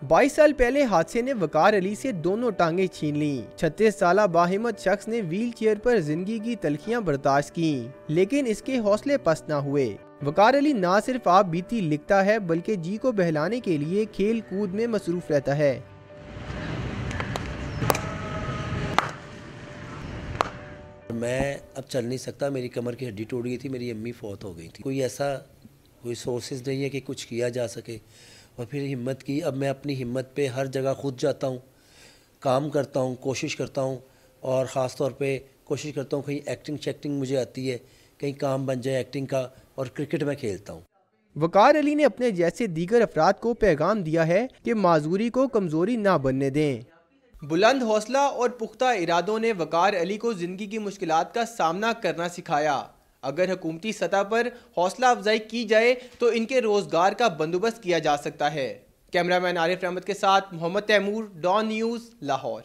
22 साल पहले हादसे ने वकार अली से दोनों टांगे छीन ली। 36 साल बाहिम्मत शख्स ने व्हील चेयर पर जिंदगी की तलखियां बर्दाश्त की, लेकिन इसके हौसले पस्त न हुए। वकार अली ना सिर्फ आप बीती लिखता है, बल्कि जी को बहलाने के लिए खेल कूद में मसरूफ रहता है। मैं अब चल नहीं सकता, मेरी कमर की हड्डी टूट गई थी, मेरी अम्मी फौत हो गई थी। कोई सोर्सेज नहीं है कि कुछ किया जा सके। और फिर हिम्मत की, अब मैं अपनी हिम्मत पे हर जगह खुद जाता हूँ, काम करता हूँ, कोशिश करता हूँ, और ख़ास तौर पे कोशिश करता हूँ कहीं एक्टिंग मुझे आती है, कहीं काम बन जाए एक्टिंग का, और क्रिकेट में खेलता हूँ। वकार अली ने अपने जैसे दीगर अफराद को पैगाम दिया है कि माजूरी को कमजोरी ना बनने दें। बुलंद हौसला और पुख्ता इरादों ने वकार अली को जिंदगी की मुश्किलात का सामना करना सिखाया। अगर हुकूमती सतह पर हौसला अफजाई की जाए तो इनके रोजगार का बंदोबस्त किया जा सकता है। कैमरामैन आरिफ अहमद के साथ मोहम्मद तैमूर, डॉन न्यूज़, लाहौर।